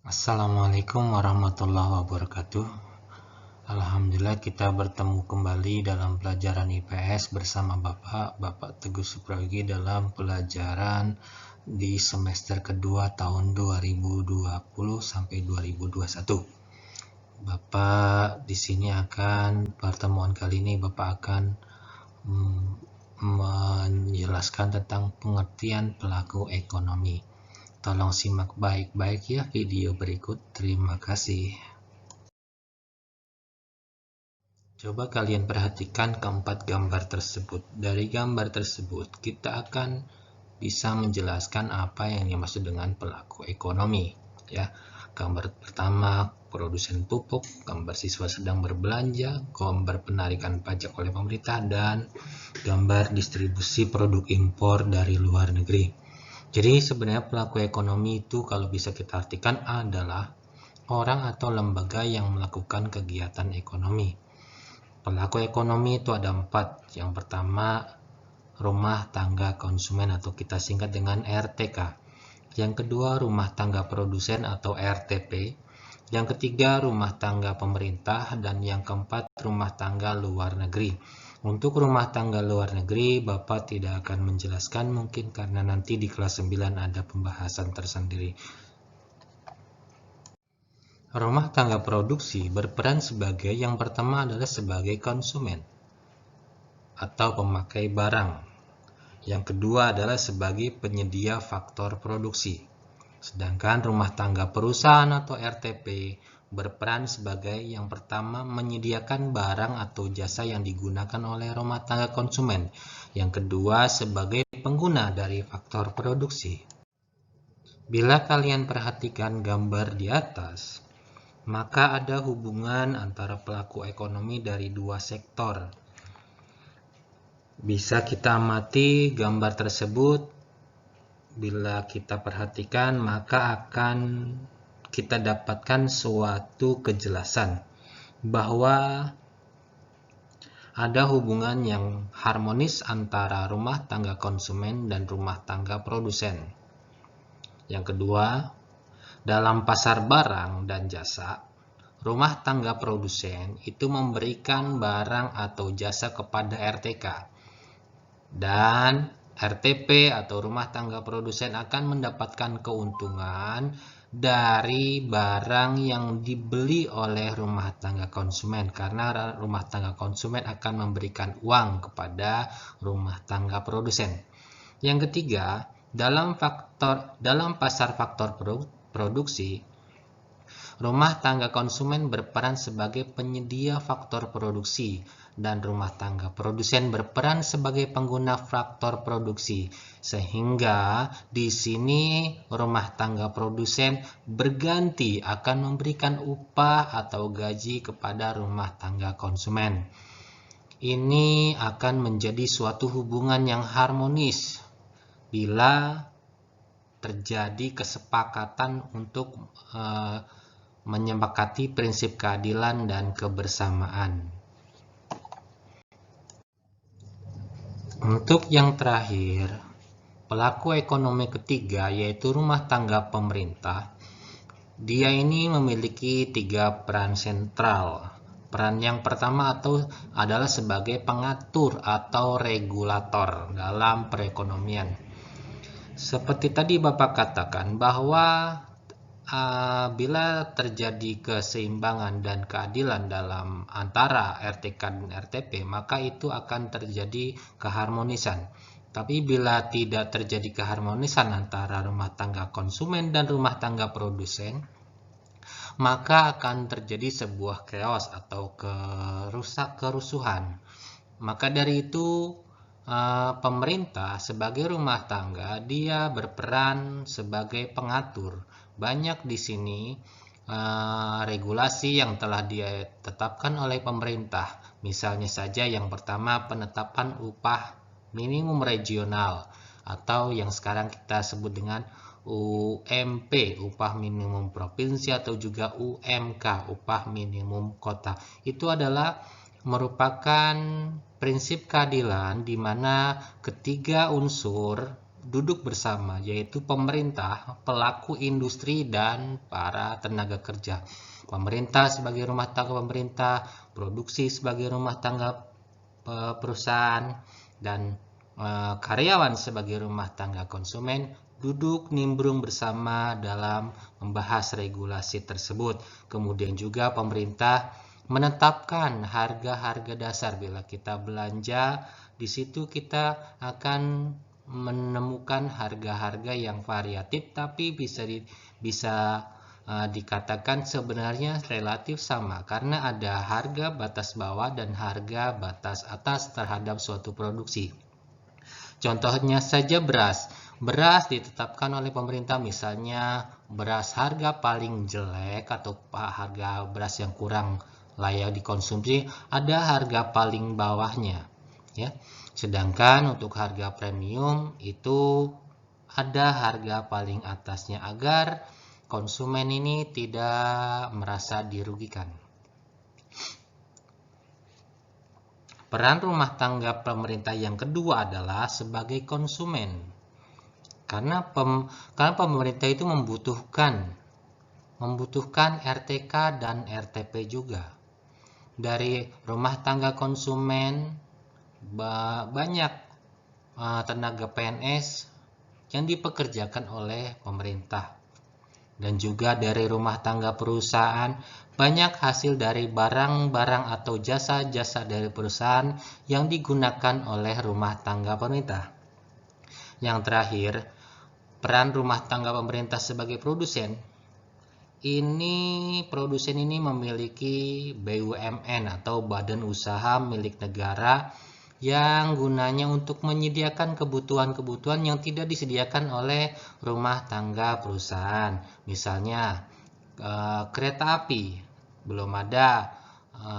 Assalamualaikum warahmatullahi wabarakatuh. Alhamdulillah kita bertemu kembali dalam pelajaran IPS bersama Bapak Teguh Suprayogi dalam pelajaran di semester kedua tahun 2020 sampai 2021. Bapak di sini pertemuan kali ini Bapak akan menjelaskan tentang pengertian pelaku ekonomi. Tolong simak baik-baik ya video berikut. Terima kasih. Coba kalian perhatikan keempat gambar tersebut. Dari gambar tersebut, kita akan bisa menjelaskan apa yang dimaksud dengan pelaku ekonomi. Ya, gambar pertama produsen pupuk, gambar siswa sedang berbelanja, gambar penarikan pajak oleh pemerintah, dan gambar distribusi produk impor dari luar negeri. Jadi sebenarnya pelaku ekonomi itu kalau bisa kita artikan adalah orang atau lembaga yang melakukan kegiatan ekonomi. Pelaku ekonomi itu ada 4. Yang pertama, rumah tangga konsumen atau kita singkat dengan RTK. Yang kedua, rumah tangga produsen atau RTP. Yang ketiga, rumah tangga pemerintah. Dan yang keempat, rumah tangga luar negeri. Untuk rumah tangga luar negeri, Bapak tidak akan menjelaskan mungkin karena nanti di kelas 9 ada pembahasan tersendiri. Rumah tangga produksi berperan sebagai yang pertama adalah sebagai konsumen atau pemakai barang. Yang kedua adalah sebagai penyedia faktor produksi. Sedangkan rumah tangga perusahaan atau RTP berperan sebagai yang pertama menyediakan barang atau jasa yang digunakan oleh rumah tangga konsumen. Yang kedua sebagai pengguna dari faktor produksi. Bila kalian perhatikan gambar di atas, maka ada hubungan antara pelaku ekonomi dari dua sektor. Bisa kita amati gambar tersebut. Bila kita perhatikan, maka akan kita dapatkan suatu kejelasan bahwa ada hubungan yang harmonis antara rumah tangga konsumen dan rumah tangga produsen. Yang kedua, dalam pasar barang dan jasa, rumah tangga produsen itu memberikan barang atau jasa kepada RTK. Dan RTP atau rumah tangga produsen akan mendapatkan keuntungan dari barang yang dibeli oleh rumah tangga konsumen karena rumah tangga konsumen akan memberikan uang kepada rumah tangga produsen. Yang ketiga, dalam pasar faktor produksi, rumah tangga konsumen berperan sebagai penyedia faktor produksi dan rumah tangga produsen berperan sebagai pengguna faktor produksi. Sehingga di sini rumah tangga produsen berganti akan memberikan upah atau gaji kepada rumah tangga konsumen. Ini akan menjadi suatu hubungan yang harmonis bila terjadi kesepakatan untuk menyepakati prinsip keadilan dan kebersamaan. Untuk yang terakhir, pelaku ekonomi ketiga yaitu rumah tangga pemerintah. Dia ini memiliki 3 peran sentral. Peran yang pertama adalah sebagai pengatur atau regulator dalam perekonomian. Seperti tadi Bapak katakan bahwa bila terjadi keseimbangan dan keadilan dalam antara RTK dan RTP, maka itu akan terjadi keharmonisan. Tapi bila tidak terjadi keharmonisan antara rumah tangga konsumen dan rumah tangga produsen, maka akan terjadi sebuah chaos atau kerusuhan. Maka dari itu pemerintah sebagai rumah tangga dia berperan sebagai pengatur. Banyak di sini regulasi yang telah ditetapkan oleh pemerintah. Misalnya saja yang pertama penetapan upah minimum regional atau yang sekarang kita sebut dengan UMP, upah minimum provinsi, atau juga UMK, upah minimum kota. Itu adalah merupakan prinsip keadilan di mana ketiga unsur duduk bersama, yaitu pemerintah, pelaku industri, dan para tenaga kerja. Pemerintah sebagai rumah tangga pemerintah, produksi sebagai rumah tangga perusahaan, dan karyawan sebagai rumah tangga konsumen duduk nimbrung bersama dalam membahas regulasi tersebut. Kemudian juga pemerintah menetapkan harga-harga dasar. Bila kita belanja, di situ kita akan menemukan harga-harga yang variatif, tapi bisa dikatakan sebenarnya relatif sama karena ada harga batas bawah dan harga batas atas terhadap suatu produksi. Contohnya saja beras. Beras ditetapkan oleh pemerintah, misalnya beras harga paling jelek atau harga beras yang kurang layak dikonsumsi, ada harga paling bawahnya, ya. Sedangkan untuk harga premium itu ada harga paling atasnya agar konsumen ini tidak merasa dirugikan. Peran rumah tangga pemerintah yang kedua adalah sebagai konsumen. Karena pemerintah itu membutuhkan RTK dan RTP juga. Dari rumah tangga konsumen, banyak tenaga PNS yang dipekerjakan oleh pemerintah. Dan juga dari rumah tangga perusahaan, banyak hasil dari barang-barang atau jasa-jasa dari perusahaan yang digunakan oleh rumah tangga pemerintah. Yang terakhir, peran rumah tangga pemerintah sebagai produsen. Produsen ini memiliki BUMN atau badan usaha milik negara yang gunanya untuk menyediakan kebutuhan-kebutuhan yang tidak disediakan oleh rumah tangga perusahaan. Misalnya kereta api, belum ada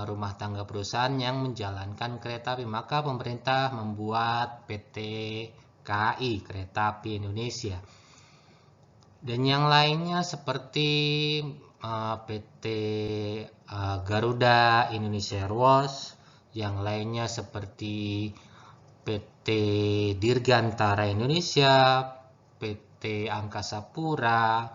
rumah tangga perusahaan yang menjalankan kereta api, maka pemerintah membuat PT KAI, Kereta Api Indonesia. Dan yang lainnya seperti PT Garuda Indonesia Airways, yang lainnya seperti PT Dirgantara Indonesia, PT Angkasa Pura,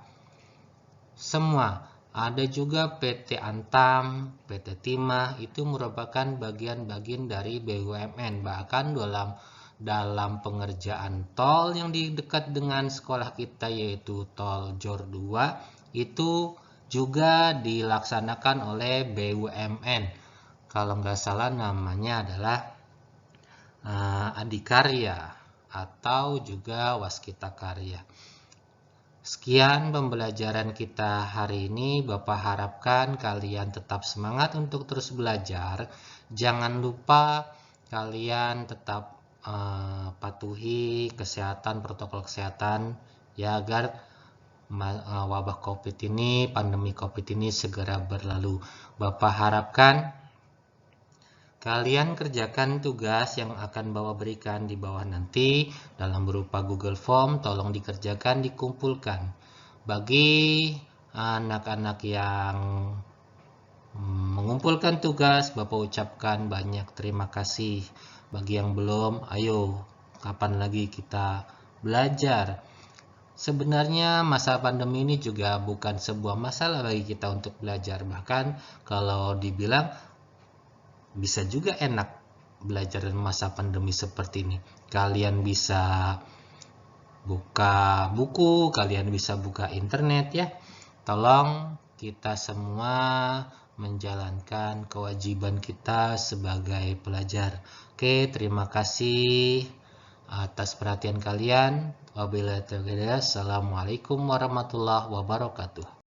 semua. Ada juga PT Antam, PT Timah, itu merupakan bagian-bagian dari BUMN. Bahkan dalam pengerjaan tol yang di dekat dengan sekolah kita, yaitu tol Jor 2, itu juga dilaksanakan oleh BUMN. Kalau nggak salah namanya adalah Adikarya atau juga Waskita Karya. Sekian pembelajaran kita hari ini. Bapak harapkan kalian tetap semangat untuk terus belajar. Jangan lupa kalian tetap patuhi protokol kesehatan, ya, agar wabah COVID ini, pandemi COVID ini segera berlalu. Bapak harapkan kalian kerjakan tugas yang akan Bapak berikan di bawah nanti dalam berupa Google Form. Tolong dikerjakan, dikumpulkan. Bagi anak-anak yang mengumpulkan tugas, Bapak ucapkan banyak terima kasih. Bagi yang belum, ayo, kapan lagi kita belajar? Sebenarnya masa pandemi ini juga bukan sebuah masalah bagi kita untuk belajar. Bahkan kalau dibilang bisa juga enak belajar di masa pandemi seperti ini. Kalian bisa buka buku, kalian bisa buka internet, ya. Tolong kita semua menjalankan kewajiban kita sebagai pelajar. Oke, terima kasih atas perhatian kalian. Wabillahi taufiq. Assalamualaikum warahmatullahi wabarakatuh.